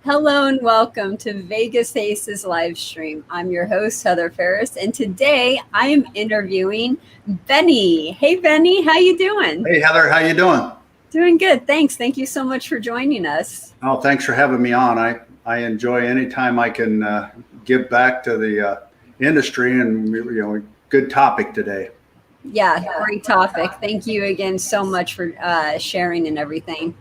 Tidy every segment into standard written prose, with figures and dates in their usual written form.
Hello and welcome to Vegas Aces live stream. I'm your host, Heather Ferris, and today I am interviewing Bennie. Hey, Bennie, how you doing? Hey, Heather, how you doing? Doing good, thanks. Thank you so much for joining us. Oh, thanks for having me on. I enjoy any time I can give back to the industry, and good topic today. Yeah, great topic. Thank you again so much for sharing and everything.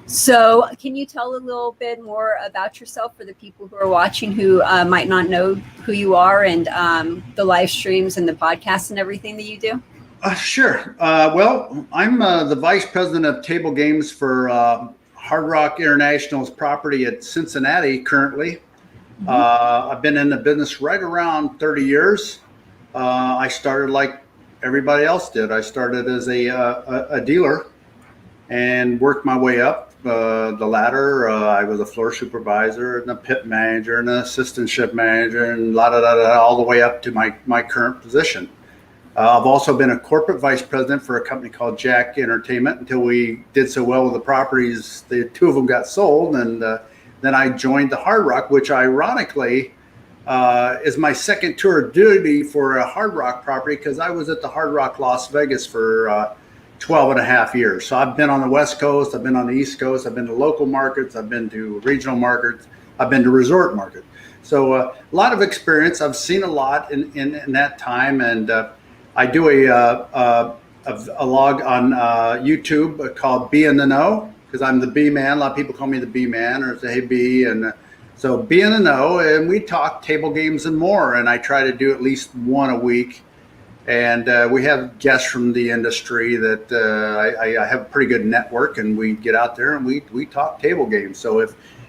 So can you tell a little bit more about yourself for the people who are watching who might not know who you are and the live streams and the podcasts and everything that you do? Sure. Well, I'm the Vice President of Table Games for Hard Rock International's property at Cincinnati currently. Mm-hmm. I've been in the business right around 30 years. I started like everybody else did. I started as a dealer and worked my way up the ladder. I was a floor supervisor and a pit manager and an assistant ship manager and all the way up to my current position. I've also been a corporate vice president for a company called Jack Entertainment until we did so well with the properties. The two of them got sold, and then I joined the Hard Rock, which ironically is my second tour of duty for a Hard Rock property, because I was at the Hard Rock Las Vegas for 12 and a half years. So I've been on the West Coast, I've been on the East Coast, I've been to local markets, I've been to regional markets, I've been to resort markets. So a lot of experience. I've seen a lot in that time, and I do a log on YouTube called Be in the Know, because I'm the B man. A lot of people call me the B man or say, hey B. And so Be in the Know, and we talk table games and more. And I try to do at least one a week. And we have guests from the industry that I have a pretty good network, and we get out there and we talk table games. So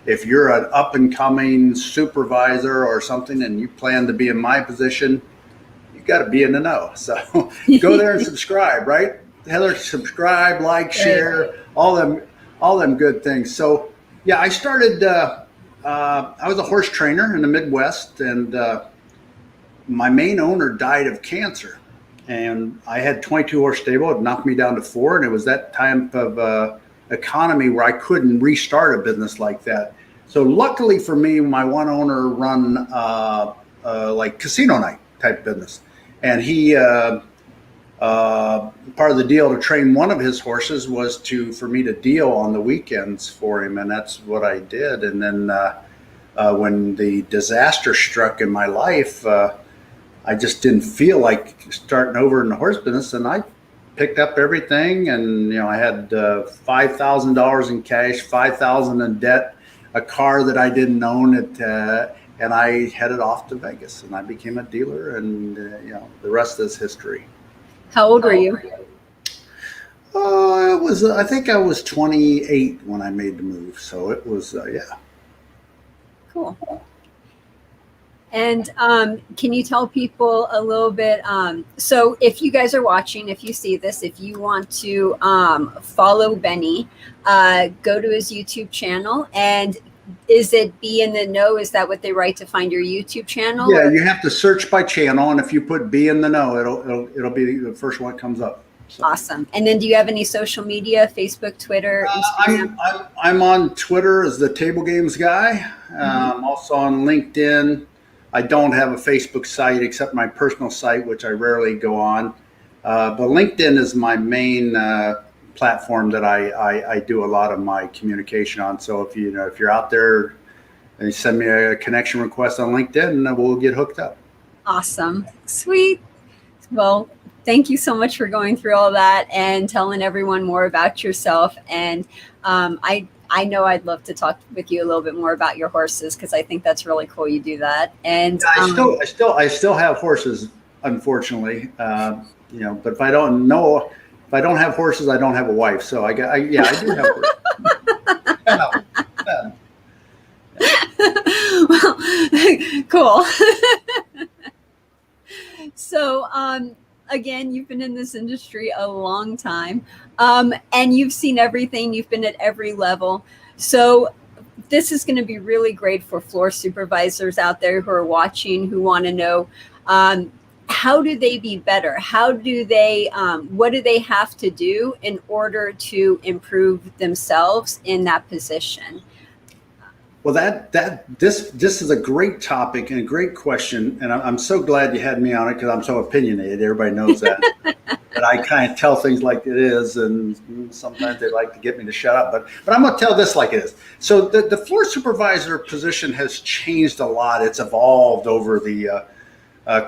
if you're an up and coming supervisor or something and you plan to be in my position, you got to be in the know. So go there and subscribe, right? Heather, subscribe, like, share, all them good things. So yeah, I started. I was a horse trainer in the Midwest, and my main owner died of cancer. And I had 22 horse stable. It knocked me down to 4, and it was that type of economy where I couldn't restart a business like that. So luckily for me, my one owner run like casino night type business, and he part of the deal to train one of his horses was for me to deal on the weekends for him, and that's what I did. And then when the disaster struck in my life, I just didn't feel like starting over in the horse business, and I picked up everything. And I had $5,000 in cash, $5,000 in debt, a car that I didn't own, and I headed off to Vegas, and I became a dealer. And the rest is history. How old were you? I think I was 28 when I made the move. So it was yeah. Cool. And can you tell people a little bit, so if you guys are watching, if you see this, if you want to follow Bennie, go to his YouTube channel. And is it Be in the Know? Is that what they write to find your YouTube channel? Yeah, you have to search by channel, and if you put Be in the Know, it'll be the first one that comes up. So. Awesome. And then do you have any social media, Facebook, Twitter, Instagram? I'm on Twitter as the Table Games Guy. I'm also on LinkedIn. I don't have a Facebook site except my personal site, which I rarely go on. But LinkedIn is my main platform that I do a lot of my communication on. So if you're out there and you send me a connection request on LinkedIn, we'll get hooked up. Awesome. Sweet. Well, thank you so much for going through all that and telling everyone more about yourself. And I know I'd love to talk with you a little bit more about your horses, because I think that's really cool you do that. And I still have horses, unfortunately. But if I don't have horses, I don't have a wife. So I do have horses. Well, cool. So again, you've been in this industry a long time, and you've seen everything. You've been at every level. So this is going to be really great for floor supervisors out there who are watching, who want to know how do they be better? How do they, what do they have to do in order to improve themselves in that position? Well, this is a great topic and a great question, and I'm so glad you had me on it because I'm so opinionated. Everybody knows that. But I kind of tell things like it is, and sometimes they like to get me to shut up. But I'm going to tell this like it is. So the floor supervisor position has changed a lot. It's evolved over the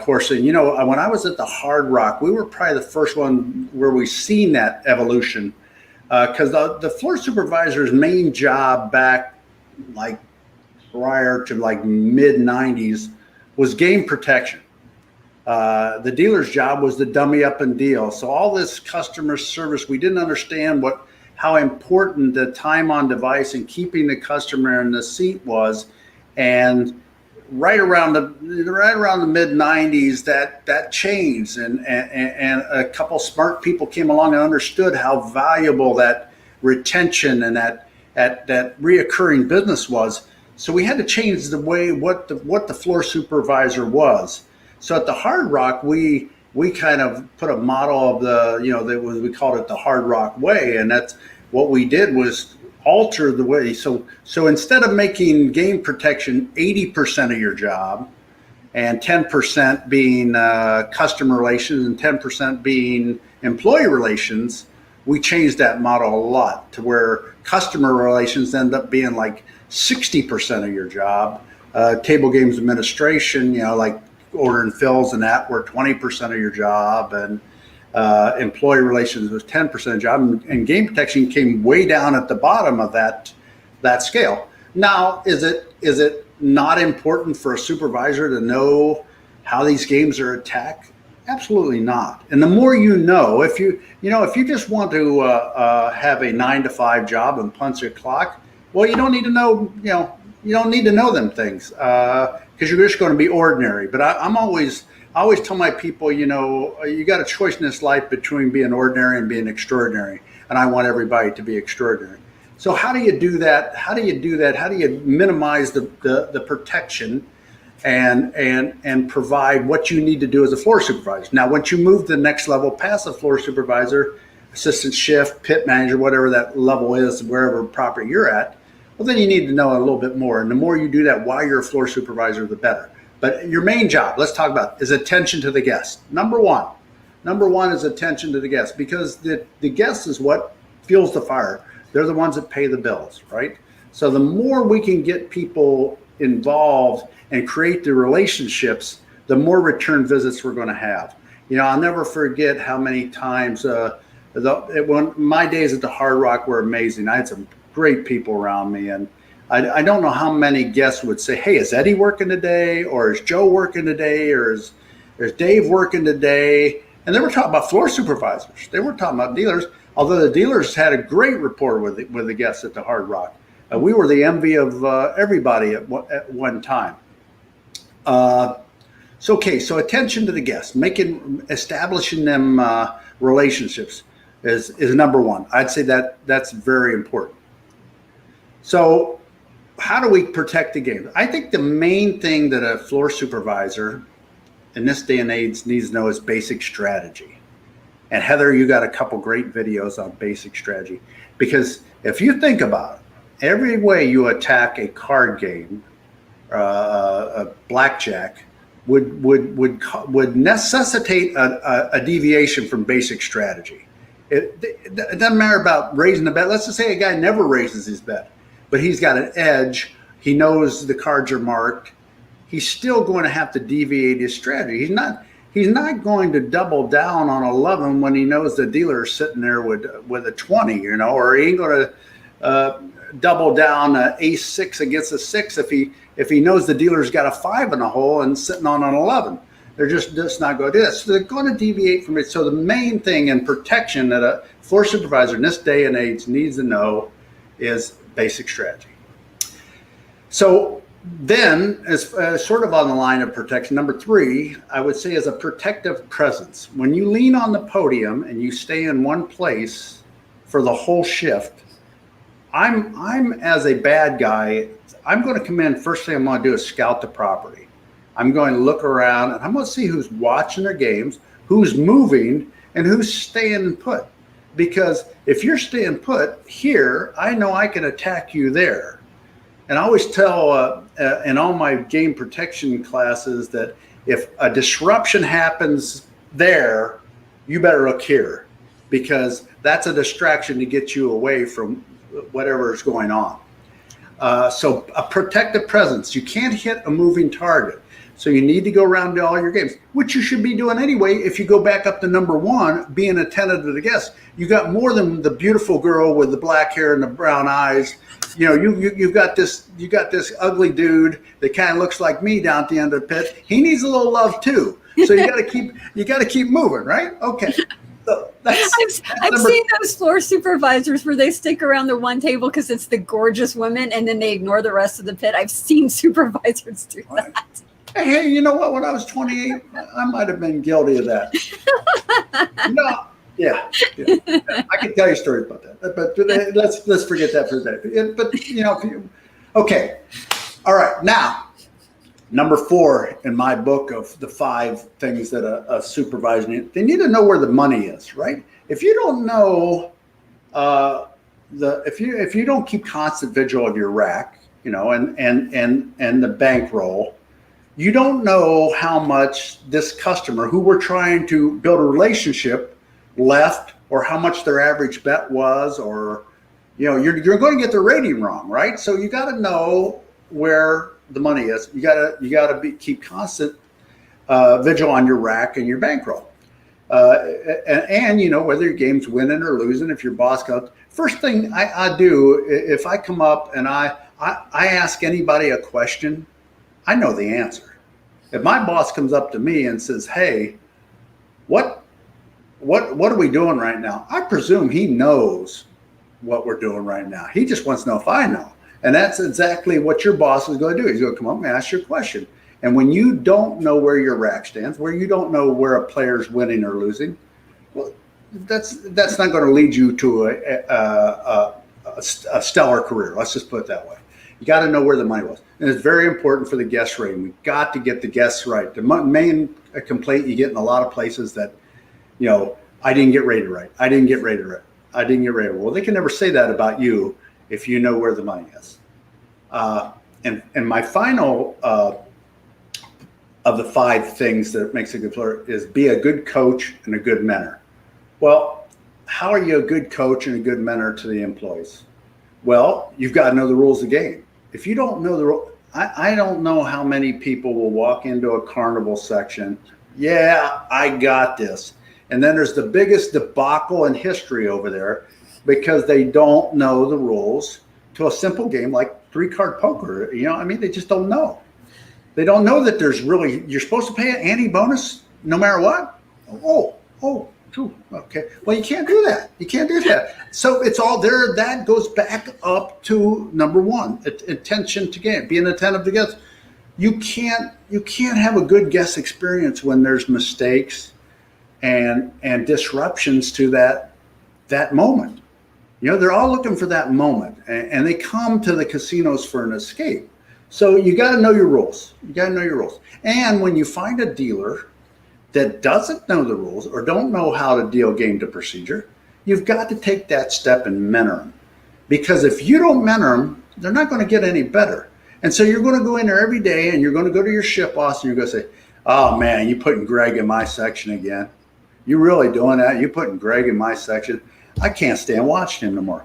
course. And when I was at the Hard Rock, we were probably the first one where we seen that evolution, because the floor supervisor's main job back like prior to like mid 90s was game protection. The dealer's job was to dummy up and deal. So all this customer service, we didn't understand how important the time on device and keeping the customer in the seat was. And right around the mid 90s, that changed, and a couple smart people came along and understood how valuable that retention and that reoccurring business was. So we had to change the way what the floor supervisor was. So at the Hard Rock, we kind of put a model of we called it the Hard Rock way, and that's what we did was alter the way. So instead of making game protection 80% of your job, and 10% being customer relations and 10% being employee relations, we changed that model a lot to where customer relations end up being like 60% of your job. Table games administration, like ordering fills and that were 20% of your job, and employee relations was 10% of the job, and game protection came way down at the bottom of that scale. Now, is it not important for a supervisor to know how these games are attacked? Absolutely not. And the more if you just want to have a 9-to-5 job and punch a clock, well, you don't need to know, you don't need to know them things because you're just going to be ordinary. But I always tell my people, you got a choice in this life between being ordinary and being extraordinary. And I want everybody to be extraordinary. So how do you do that? How do you minimize the protection and provide what you need to do as a floor supervisor? Now, once you move to the next level past the floor supervisor, assistant shift, pit manager, whatever that level is, wherever property you're at, well, then you need to know a little bit more. And the more you do that while you're a floor supervisor, the better. But your main job, let's talk about, is attention to the guest. Number one is attention to the guest, because the guest is what fuels the fire. They're the ones that pay the bills, right? So the more we can get people involved and create the relationships, the more return visits we're going to have. I'll never forget how many times when my days at the Hard Rock were amazing. I had some great people around me, and I don't know how many guests would say, "Hey, is Eddie working today? Or is Joe working today? Or is Dave working today?" And they were talking about floor supervisors. They weren't talking about dealers, although the dealers had a great rapport with the guests at the Hard Rock. We were the envy of everybody at one time. So attention to the guests, establishing them relationships is number one. I'd say that's very important. So how do we protect the game? I think the main thing that a floor supervisor in this day and age needs to know is basic strategy. And Heather, you got a couple great videos on basic strategy, because if you think about it, every way you attack a card game, a blackjack, would necessitate a deviation from basic strategy. It doesn't matter about raising the bet. Let's just say a guy never raises his bet, but he's got an edge. He knows the cards are marked. He's still going to have to deviate his strategy. He's not going to double down on 11 when he knows the dealer is sitting there with a 20, or he ain't going to double down ace 6 against a 6 if he knows the dealer's got a 5 in the hole and sitting on an 11. They're just not going to do this. So they're going to deviate from it. So the main thing in protection that a floor supervisor in this day and age needs to know is basic strategy. So then, as sort of on the line of protection, number 3, I would say, is a protective presence. When you lean on the podium and you stay in one place for the whole shift, I'm as a bad guy, I'm going to come in, first thing I'm going to do is scout the property. I'm going to look around and I'm going to see who's watching their games, who's moving, and who's staying put. Because if you're staying put here, I know I can attack you there. And I always tell in all my game protection classes that if a disruption happens there, you better look here, because that's a distraction to get you away from whatever is going on. So a protective presence. You can't hit a moving target. So you need to go around to all your games, which you should be doing anyway. If you go back up to number 1, being attentive to the guests, you got more than the beautiful girl with the black hair and the brown eyes. You know, you got this ugly dude that kind of looks like me down at the end of the pit. He needs a little love too. So you got to keep moving, right? Okay. So I've seen those floor supervisors where they stick around the one table because it's the gorgeous women, and then they ignore the rest of the pit. I've seen supervisors do that. Hey, you know what? When I was 28, I might have been guilty of that. No, yeah. I can tell you stories about that, but let's forget that for a day. But you know, okay, all right. Now, number 4 in my book of the 5 things that a supervisor needs, they need to know where the money is, right? If you don't know if you don't keep constant vigil of your rack, you know, and the bankroll. You don't know how much this customer who we're trying to build a relationship left, or how much their average bet was, or, you know, you're going to get the rating wrong, right? So you got to know where the money is. You got to keep constant vigil on your rack and your bankroll. And you know, whether your game's winning or losing, if your boss comes, first thing I do, if I come up and I ask anybody a question, I know the answer. If my boss comes up to me and says, "Hey, what are we doing right now?" I presume he knows what we're doing right now. He just wants to know if I know. And that's exactly what your boss is going to do. He's going to come up and ask you a question. And when you don't know where your rack stands, where you don't know where a player's winning or losing, well, that's not going to lead you to a stellar career. Let's just put it that way. You got to know where the money was. And it's very important for the guest rating. We've got to get the guests right. The main complaint you get in a lot of places that, you know, I didn't get rated right. I didn't get rated right. I didn't get rated. Well, they can never say that about you if you know where the money is. And my final of the 5 things that makes a good player is be a good coach and a good mentor. Well, how are you a good coach and a good mentor to the employees? Well, you've got to know the rules of the game. If you don't know the rule, I don't know how many people will walk into a carnival section. Yeah, I got this. And then there's the biggest debacle in history over there because they don't know the rules to a simple game like 3-card poker. You know, I mean, they just don't know. They don't know that there's really, you're supposed to pay an ante bonus no matter what. Okay. Well, you can't do that. You can't do that. So it's all there. That goes back up to number 1, attention to game, being attentive to guests. You can't have a good guest experience when there's mistakes and disruptions to that moment. You know, they're all looking for that moment, and they come to the casinos for an escape. So you got to know your rules. And when you find a dealer that doesn't know the rules or don't know how to deal game to procedure, you've got to take that step and mentor them. Because if you don't mentor them, they're not going to get any better. And so you're going to go in there every day and you're going to go to your ship boss and you're going to say, "Oh man, you putting Greg in my section again. You really doing that? You putting Greg in my section? I can't stand watching him no more."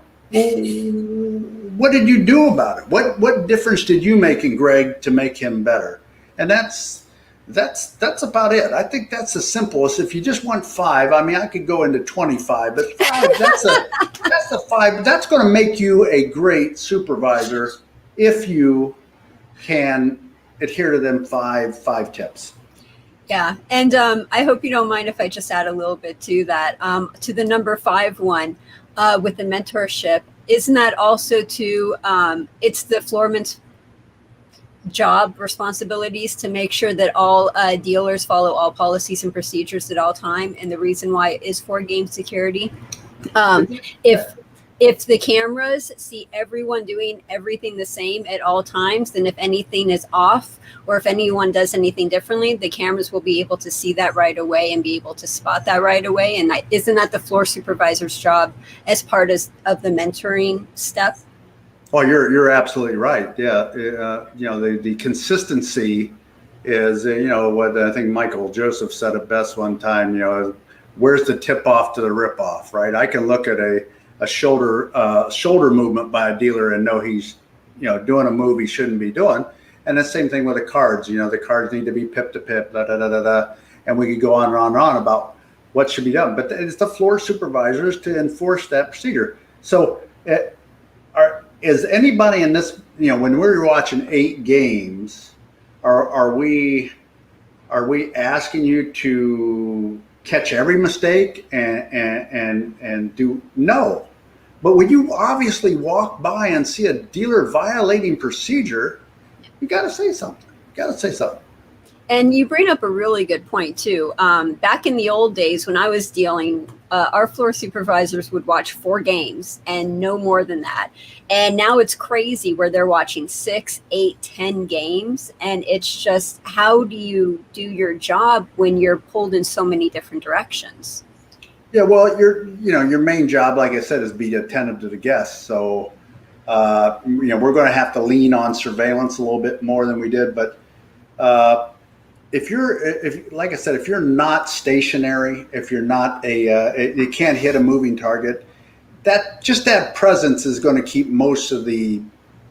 What did you do about it? What difference did you make in Greg to make him better? And that's about it. I think that's the simplest. If you just want 5, I mean, I could go into 25, but 5, that's the 5. That's going to make you a great supervisor if you can adhere to them 5 tips. Yeah. And I hope you don't mind if I just add a little bit to that, to the number 5 one, with the mentorship. Isn't that also it's the floorman's job responsibilities to make sure that all dealers follow all policies and procedures at all time. And the reason why is for game security. If the cameras see everyone doing everything the same at all times, then if anything is off or if anyone does anything differently, the cameras will be able to see that right away and be able to spot that right away. And isn't that the floor supervisor's job as part of the mentoring step? Oh, you're absolutely right. Yeah, the consistency is what I think Michael Joseph said it best one time. Where's the tip off to the rip off, right? I can look at a shoulder movement by a dealer and know he's doing a move he shouldn't be doing. And the same thing with the cards. The cards need to be pip to pip, da da da da da, and we could go on and on and on about what should be done. But it's the floor supervisors to enforce that procedure. So is anybody in this, when we're watching 8 games, are we asking you to catch every mistake and do no? But when you obviously walk by and see a dealer violating procedure, you got to say something. And you bring up a really good point too. Back in the old days when I was dealing, our floor supervisors would watch 4 games and no more than that. And now it's crazy where they're watching 6, 8, 10 games. And it's just, how do you do your job when you're pulled in so many different directions? Yeah, well, your main job, like I said, is be attentive to the guests. So, we're going to have to lean on surveillance a little bit more than we did. But if you're not stationary, if you're not you can't hit a moving target, that presence is going to keep most of the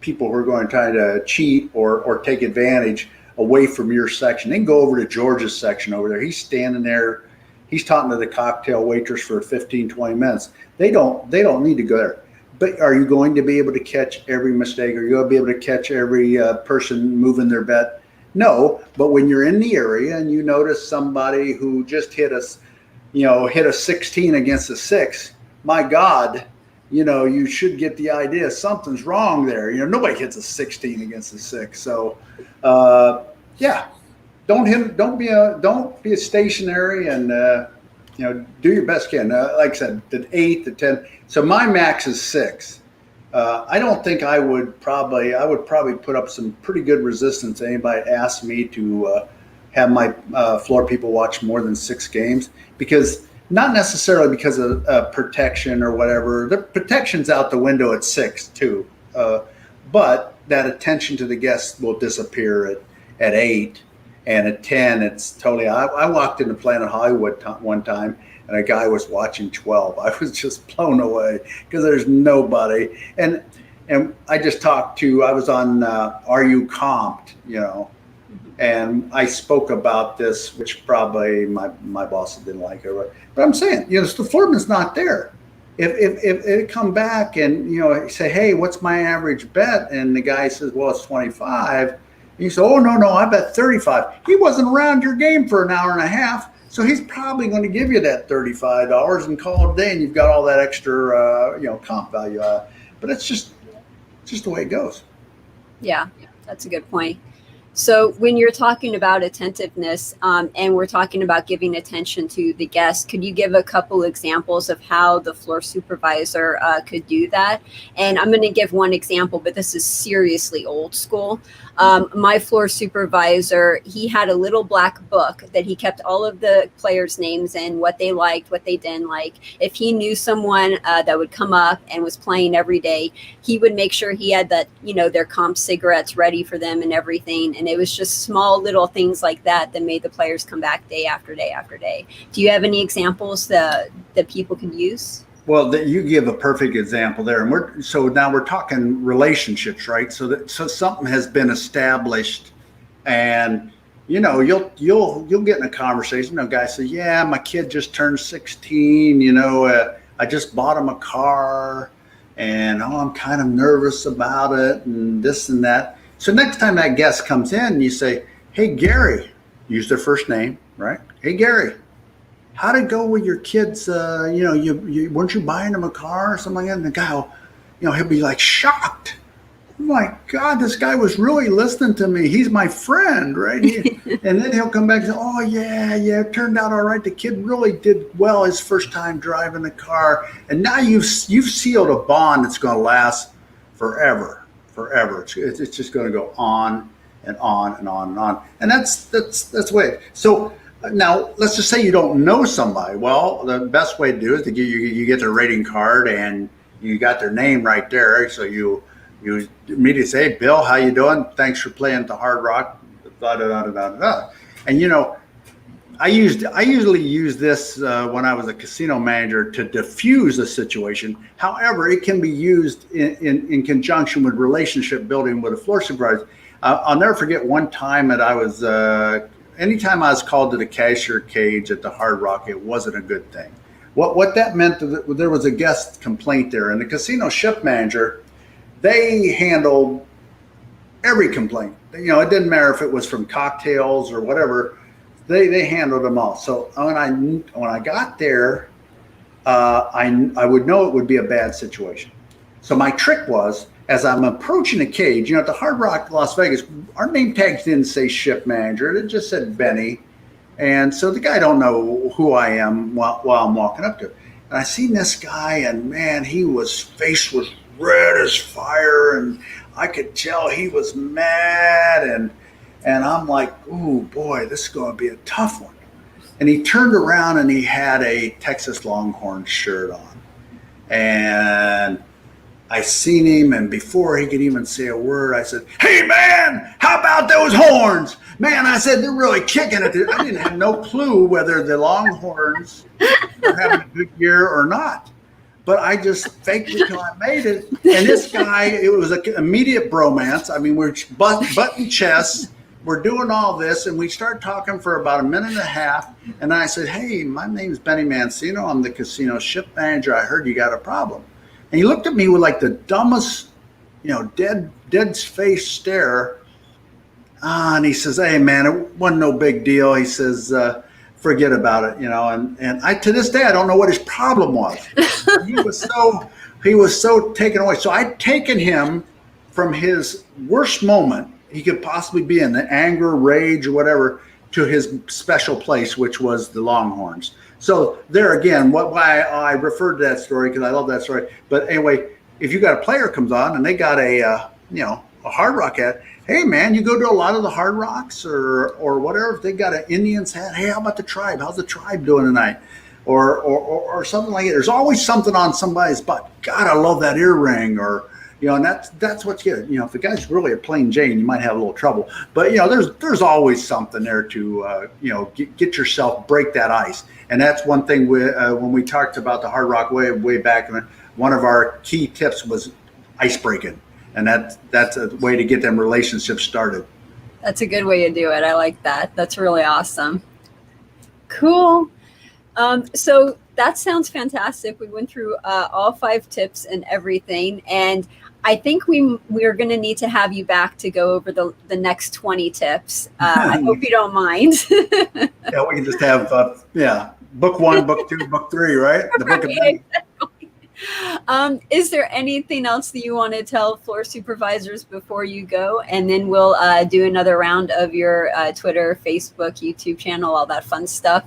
people who are going to try to cheat or take advantage away from your section. They can go over to George's section over there. He's standing there. He's talking to the cocktail waitress for 15, 20 minutes. They don't need to go there. But are you going to be able to catch every mistake? Are you going to be able to catch every person moving their bet? No, but when you're in the area and you notice somebody who just hit a 16 against a 6, my God, you should get the idea something's wrong there. Nobody hits a 16 against a 6. So, don't be a stationary and do your best you can. Like I said, the 8, the 10. So my max is 6. I don't think I would probably put up some pretty good resistance to anybody asked me to have my floor people watch more than 6 games, because not necessarily because of protection or whatever. The protection's out the window at 6 too, but that attention to the guests will disappear at 8, and at 10 it's totally. I walked into Planet Hollywood one time, and a guy was watching 12. I was just blown away because there's nobody. And I just I was on Are You Comped, and I spoke about this, which probably my boss didn't like it. But I'm saying, the floorman's not there. If it come back and, say, hey, what's my average bet? And the guy says, well, it's 25. And you say, oh, no, I bet 35. He wasn't around your game for an hour and a half. So he's probably going to give you that $35 and call it a day, and you've got all that extra, comp value. But it's just the way it goes. Yeah, that's a good point. So when you're talking about attentiveness, and we're talking about giving attention to the guests, could you give a couple examples of how the floor supervisor could do that? And I'm going to give one example, but this is seriously old school. My floor supervisor, he had a little black book that he kept all of the players' names in, what they liked, what they didn't like. If he knew someone that would come up and was playing every day, he would make sure he had that, their comp cigarettes ready for them and everything. And it was just small little things like that made the players come back day after day after day. Do you have any examples that people can use? Well, you give a perfect example there, and now we're talking relationships, right? So something has been established, and you'll get in a conversation. A guy says, "Yeah, my kid just turned 16. I just bought him a car, and I'm kind of nervous about it, and this and that." So next time that guest comes in, you say, "Hey, Gary," use their first name, right? "Hey, Gary, how'd it go with your kids? You weren't you buying them a car or something like that?" And the guy he'll be like shocked. Oh my God, this guy was really listening to me. He's my friend, right? And then he'll come back and say, "Oh yeah, it turned out all right. The kid really did well his first time driving the car." And now you've sealed a bond that's going to last forever. It's just going to go on and on and on and on. And that's the way. So now let's just say you don't know somebody. Well, the best way to do it is to you get their rating card, and you got their name right there. So you You immediately say, "Hey, Bill, how you doing? Thanks for playing at the Hard Rock." Da, da, da, da, da, da. And you know, I usually use this when I was a casino manager to diffuse a situation. However, it can be used in conjunction with relationship building with a floor supervisor. I'll never forget one time that I was, anytime I was called to the cashier cage at the Hard Rock, it wasn't a good thing. What that meant, there was a guest complaint there, and the casino shift manager, they handled every complaint. You know, it didn't matter if it was from cocktails or whatever. They handled them all. So when I got there, I would know it would be a bad situation. So my trick was, as I'm approaching the cage, you know, at the Hard Rock Las Vegas, our name tags didn't say shift manager. It just said Benny. And so the guy don't know who I am while I'm walking up to him. And I seen this guy, and man, his face was red as fire, and I could tell he was mad. And I'm like, ooh, boy, this is going to be a tough one. And he turned around and he had a Texas Longhorn shirt on. And I seen him, and before he could even say a word, I said, "Hey, man, how about those horns?" Man, I said, they're really kicking it. I didn't have no clue whether the Longhorns were having a good year or not. But I just faked it till I made it. And this guy, it was an immediate bromance. I mean, we're button chests. We're doing all this, and we start talking for about a minute and a half. And I said, "Hey, my name's Bennie Mancino. I'm the casino shift manager. I heard you got a problem." And he looked at me with like the dumbest, you know, dead face stare. And he says, "Hey, man, it wasn't no big deal." He says, "Forget about it," you know. And I, to this day, I don't know what his problem was. He was so taken away. So I'd taken him from his worst moment he could possibly be in, the anger, rage, or whatever, to his special place, which was the Longhorns. So there again, why I referred to that story, because I love that story. But anyway, if you got a player comes on and they got a Hard Rock hat, hey man, you go to a lot of the Hard Rocks or whatever. If they got an Indians hat, hey, how about the Tribe? How's the Tribe doing tonight? Or something like it. There's always something on somebody's butt. God, I love that earring. Or you know, and that's what you get. You know, if the guy's really a plain Jane, you might have a little trouble. But you know, there's always something there to get yourself, break that ice. And that's one thing when we talked about the Hard Rock way back. One of our key tips was ice breaking, and that's a way to get them relationships started. That's a good way to do it. I like that. That's really awesome. Cool. So that sounds fantastic. We went through all 5 tips and everything, and I think we're going to need to have you back to go over the next 20 tips. I hope you don't mind. Yeah, we can just have book 1, book 2, book 3, right? The book of exactly. Is there anything else that you want to tell floor supervisors before you go? And then we'll do another round of your Twitter, Facebook, YouTube channel, all that fun stuff.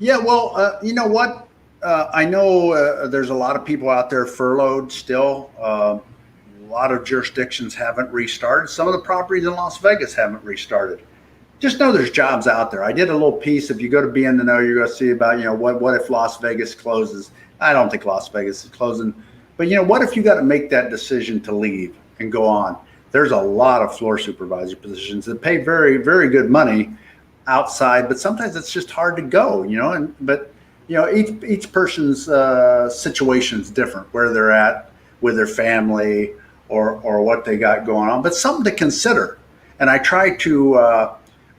Yeah, well, you know what? I know there's a lot of people out there furloughed still. A lot of jurisdictions haven't restarted. Some of the properties in Las Vegas haven't restarted. Just know there's jobs out there. I did a little piece. If you go to Be in the Know, you're going to see about, you know, what if Las Vegas closes? I don't think Las Vegas is closing. But, you know, what if you got to make that decision to leave and go on? There's a lot of floor supervisor positions that pay very, very good money outside, but sometimes it's just hard to go, you know. But you know, each person's situation is different, where they're at with their family or what they got going on. But something to consider. And I try to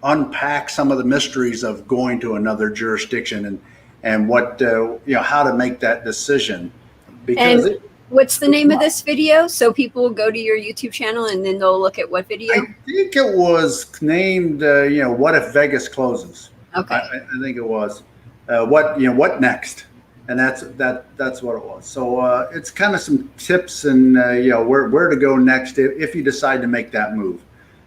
unpack some of the mysteries of going to another jurisdiction and what how to make that decision. Because what's the name of this video? So people will go to your YouTube channel and then they'll look at what video? I think it was named, What If Vegas Closes? Okay. I think it was. What next? And that's what it was. So it's kind of some tips and, where to go next if you decide to make that move.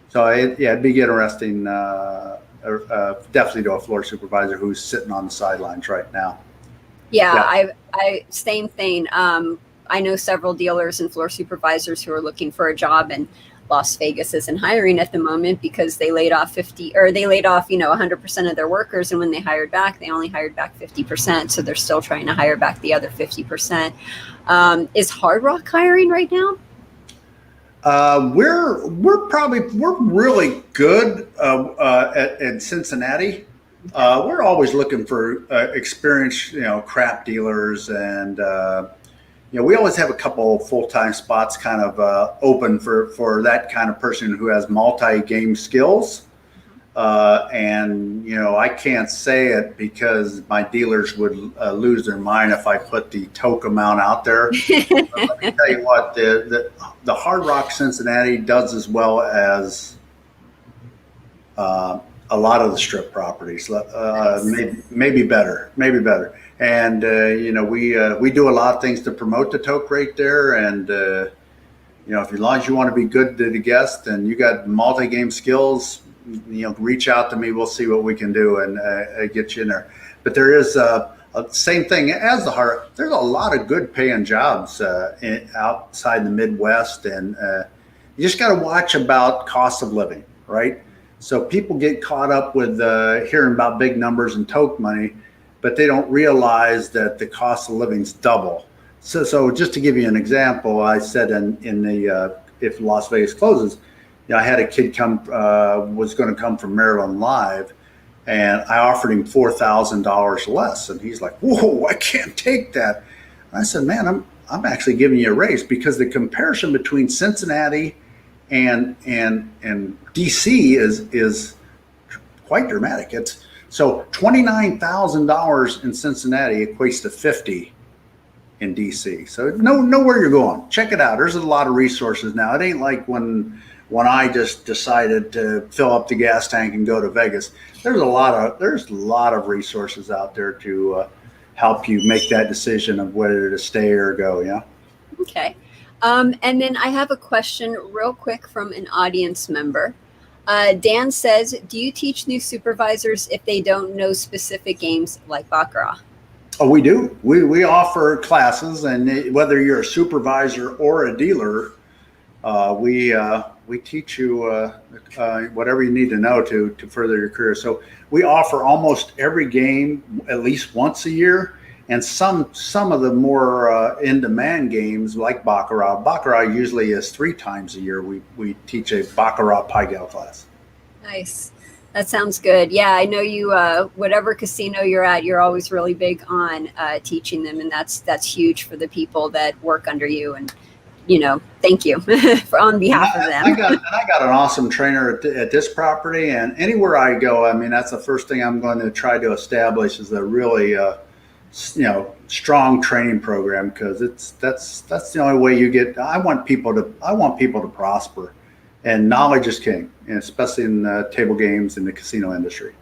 So it'd be interesting, definitely to a floor supervisor who's sitting on the sidelines right now. Yeah. I same thing. I know several dealers and floor supervisors who are looking for a job, and Las Vegas isn't hiring at the moment because they laid off 100% of their workers. And when they hired back, they only hired back 50%. So they're still trying to hire back the other 50%. Is Hard Rock hiring right now? We're really good at Cincinnati. We're always looking for experienced, crap dealers, and we always have a couple full-time spots kind of open for that kind of person who has multi-game skills. And I can't say it because my dealers would lose their mind if I put the toke amount out there. Let me tell you what, the Hard Rock Cincinnati does as well as a lot of the strip properties. Maybe better. And we do a lot of things to promote the toke rate there. And if as long as you want to be good to the guest and you got multi-game skills, reach out to me. We'll see what we can do and get you in there. But there is same thing as the hard. There's a lot of good paying jobs outside the Midwest, and you just got to watch about cost of living, right? So people get caught up with hearing about big numbers and toke money, but they don't realize that the cost of living's double. So just to give you an example, I said in the if Las Vegas closes, I had a kid was going to come from Maryland Live, and I offered him $4,000 less, and he's like, "Whoa, I can't take that." And I said, "Man, I'm actually giving you a raise because the comparison between Cincinnati and DC is quite dramatic. It's so $29,000 in Cincinnati equates to 50 in DC. So know where you're going. Check it out. There's a lot of resources now. It ain't like when I just decided to fill up the gas tank and go to Vegas. There's a lot of resources out there to help you make that decision of whether to stay or go. Yeah. Okay. And then I have a question real quick from an audience member. Dan says, do you teach new supervisors if they don't know specific games like Baccarat? Oh, we do. We offer classes, and whether you're a supervisor or a dealer, we teach you whatever you need to know to further your career. So we offer almost every game at least once a year, and some of the more in-demand games like Baccarat. Baccarat usually is 3 times a year. We teach a Baccarat Pie-Gal class. Nice. That sounds good. Yeah, I know you, whatever casino you're at, you're always really big on teaching them, and that's huge for the people that work under you. And thank you on behalf of them. I got an awesome trainer at this property, and anywhere I go, I mean, that's the first thing I'm going to try to establish is a really, strong training program, because that's the only way you get. I want people to prosper, and knowledge is king, and especially in table games in the casino industry.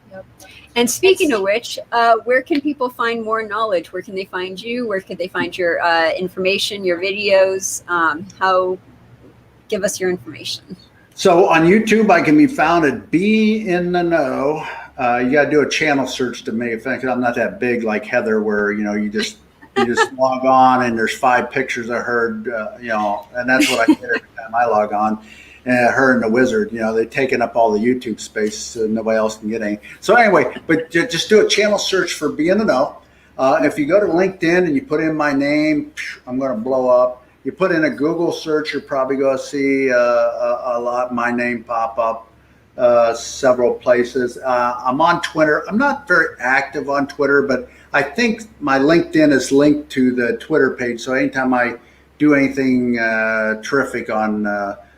Yep. And speaking of which, where can people find more knowledge? Where can they find you? Where can they find your information, your videos? Give us your information. So on YouTube, I can be found at Be in the Know. You got to do a channel search to me. In fact, I'm not that big like Heather, where you just log on and there's 5 pictures of her, and that's what I get every time I log on. And her and the wizard, they've taken up all the YouTube space, so nobody else can get any. So anyway, but just do a channel search for Be in the Know. If you go to LinkedIn and you put in my name, I'm going to blow up. You put in a Google search, you're probably going to see a lot my name pop up several places. I'm on Twitter. I'm not very active on Twitter, but I think my LinkedIn is linked to the Twitter page. So anytime I do anything terrific on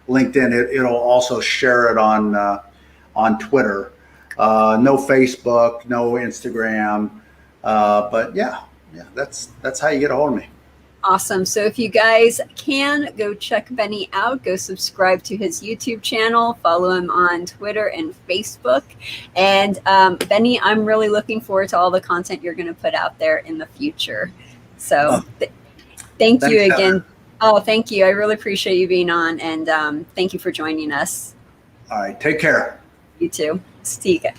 LinkedIn, it'll also share it on Twitter. No Facebook, no Instagram, but yeah, that's how you get a hold of me. Awesome. So if you guys can, go check Bennie out, go subscribe to his YouTube channel, follow him on Twitter and Facebook. And Bennie, I'm really looking forward to all the content you're going to put out there in the future. So thank you again. Heather. Oh, thank you. I really appreciate you being on, and thank you for joining us. All right. Take care. You too. See you guys.